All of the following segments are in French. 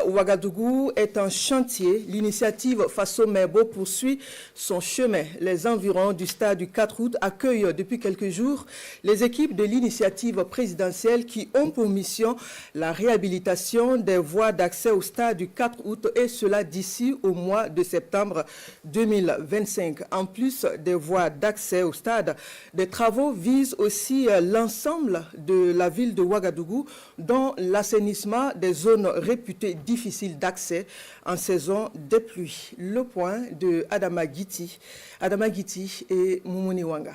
Ouagadougou est en chantier. L'initiative Faso Mebo poursuit son chemin. Les environs du stade du 4 août accueillent depuis quelques jours les équipes de l'initiative présidentielle qui ont pour mission la réhabilitation des voies d'accès au stade du 4 août et cela d'ici au mois de septembre 2025. En plus des voies d'accès au stade, des travaux visent aussi l'ensemble de la ville de Ouagadougou, dont l'assainissement des zones réputées difficiles d'accès en saison des pluies. Le point de Adama Guiti et Moumouni Wanga.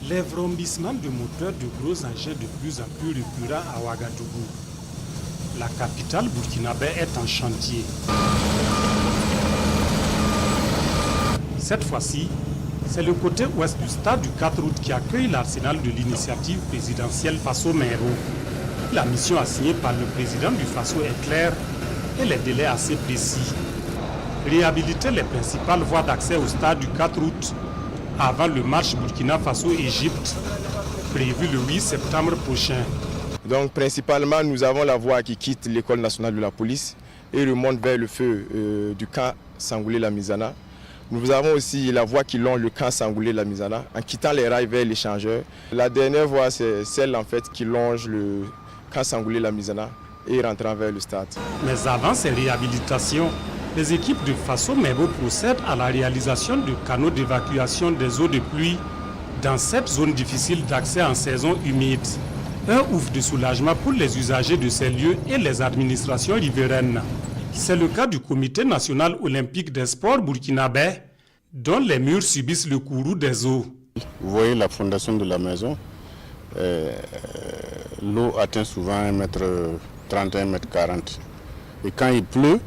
Les vrombissements de moteurs de gros engins de plus en plus récurrents à Ouagadougou. La capitale burkinabé est en chantier. Cette fois-ci, c'est le côté ouest du stade du 4 août qui accueille l'arsenal de l'initiative présidentielle Faso Mebo. La mission assignée par le président du Faso est claire et les délais assez précis. Réhabiliter les principales voies d'accès au stade du 4 août avant le match Burkina Faso-Égypte, prévu le 8 septembre prochain. Donc principalement, nous avons la voie qui quitte l'école nationale de la police et remonte vers le feu du camp Sangoulé-La-Mizana. Nous avons aussi la voie qui longe le camp Sangoulé-La-Mizana en quittant les rails vers l'échangeur. La dernière voie, c'est celle en fait qui longe le camp Sangoulé-La-Mizana et rentrant vers le stade. Mais avant ces réhabilitations, les équipes de Faso Mebo procèdent à la réalisation de canaux d'évacuation des eaux de pluie dans cette zone difficile d'accès en saison humide. Un ouf de soulagement pour les usagers de ces lieux et les administrations riveraines. C'est le cas du Comité national olympique des sports burkinabé, dont les murs subissent le courroux des eaux. Vous voyez la fondation de la maison, l'eau atteint souvent 1,30 m, 1,40 m. Et quand il pleut,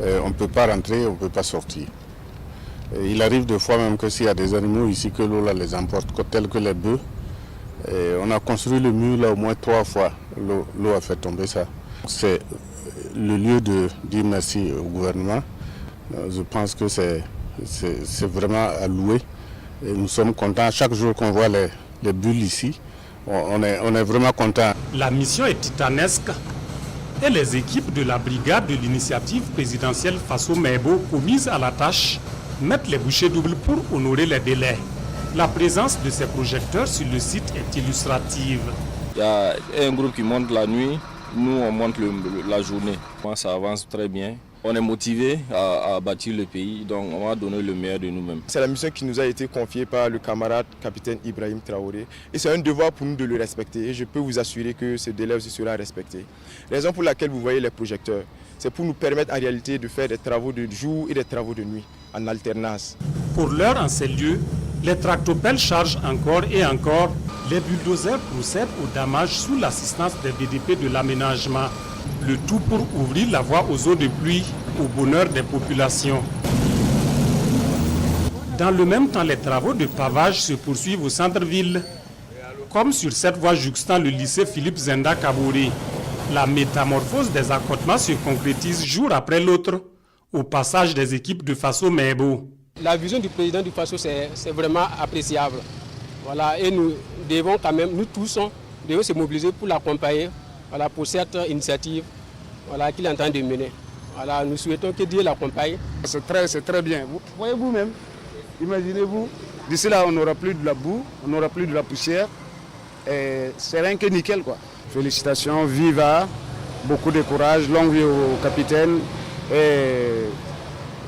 on ne peut pas rentrer, on ne peut pas sortir. Il arrive des fois même que s'il y a des animaux ici, que l'eau les emporte, tels que les bœufs. On a construit le mur là au moins 3 fois, l'eau a fait tomber ça. C'est le lieu de dire merci au gouvernement. Je pense que c'est vraiment à louer. Et nous sommes contents. Chaque jour qu'on voit les bulles ici, on est vraiment contents. La mission est titanesque et les équipes de la brigade de l'initiative présidentielle Faso Mebo commises à la tâche mettent les bouchées doubles pour honorer les délais. La présence de ces projecteurs sur le site est illustrative. Il y a un groupe qui monte la nuit, nous on monte la journée. Ça avance très bien. On est motivé à bâtir le pays, donc on va donner le meilleur de nous-mêmes. C'est la mission qui nous a été confiée par le camarade capitaine Ibrahim Traoré. Et c'est un devoir pour nous de le respecter. Et je peux vous assurer que ce délai aussi sera respecté. Raison pour laquelle vous voyez les projecteurs, c'est pour nous permettre en réalité de faire des travaux de jour et des travaux de nuit, en alternance. Pour l'heure, en ces lieux, les tractopelles chargent encore et encore. Les bulldozers procèdent au damage sous l'assistance des BDP de l'aménagement. Le tout pour ouvrir la voie aux eaux de pluie au bonheur des populations. Dans le même temps, les travaux de pavage se poursuivent au centre-ville, comme sur cette voie jouxtant le lycée Philippe Zenda Kabouré. La métamorphose des accotements se concrétise jour après l'autre au passage des équipes de Faso Mebo. La vision du président du Faso, c'est vraiment appréciable. Voilà, et nous devons quand même, nous tous, devons se mobiliser pour l'accompagner, voilà, pour cette initiative, voilà, qu'il est en train de mener. Voilà, nous souhaitons que Dieu l'accompagne. C'est très bien. Vous voyez vous-même, imaginez-vous, d'ici là on n'aura plus de la boue, on n'aura plus de la poussière. C'est rien que nickel, quoi. Félicitations, viva, beaucoup de courage, longue vie au capitaine et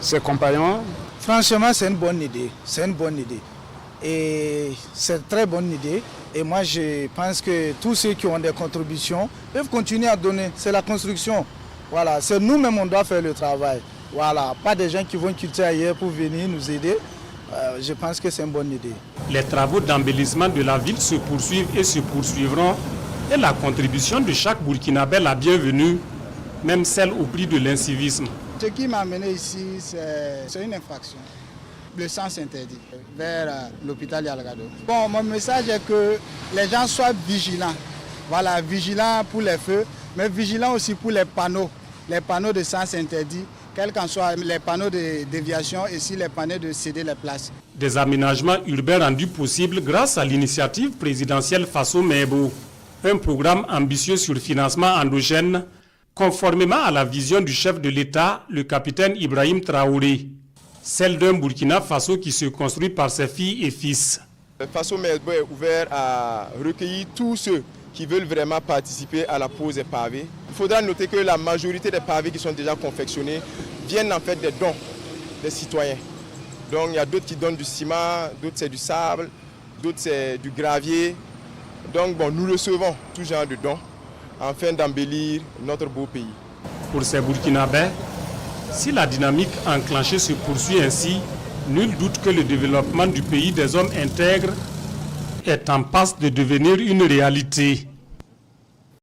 ses compagnons. Franchement, c'est une bonne idée. C'est une bonne idée. Et c'est une très bonne idée. Et moi, je pense que tous ceux qui ont des contributions peuvent continuer à donner. C'est la construction. Voilà, c'est nous-mêmes on doit faire le travail. Voilà, pas des gens qui vont quitter ailleurs pour venir nous aider. Je pense que c'est une bonne idée. Les travaux d'embellissement de la ville se poursuivent et se poursuivront. Et la contribution de chaque Burkinabé la bienvenue, même celle au prix de l'incivisme. Ce qui m'a amené ici, c'est une infraction. Le sens interdit vers l'hôpital Yalgado. Bon, mon message est que les gens soient vigilants. Voilà, vigilants pour les feux, mais vigilants aussi pour les panneaux de sens interdit, quels qu'en soient les panneaux de déviation et si les panneaux de céder les places. Des aménagements urbains rendus possibles grâce à l'initiative présidentielle Faso Mebo. Un programme ambitieux sur financement endogène, conformément à la vision du chef de l'État, le capitaine Ibrahim Traoré. Celle d'un Burkina Faso qui se construit par ses filles et fils. Le Faso Merbo est ouvert à recueillir tous ceux qui veulent vraiment participer à la pose des pavés. Il faudra noter que la majorité des pavés qui sont déjà confectionnés viennent en fait des dons des citoyens. Donc il y a d'autres qui donnent du ciment, d'autres c'est du sable, d'autres c'est du gravier. Donc bon, nous recevons tout genre de dons afin d'embellir notre beau pays. Pour ces Burkinabés, si la dynamique enclenchée se poursuit ainsi, nul doute que le développement du pays des hommes intègres est en passe de devenir une réalité.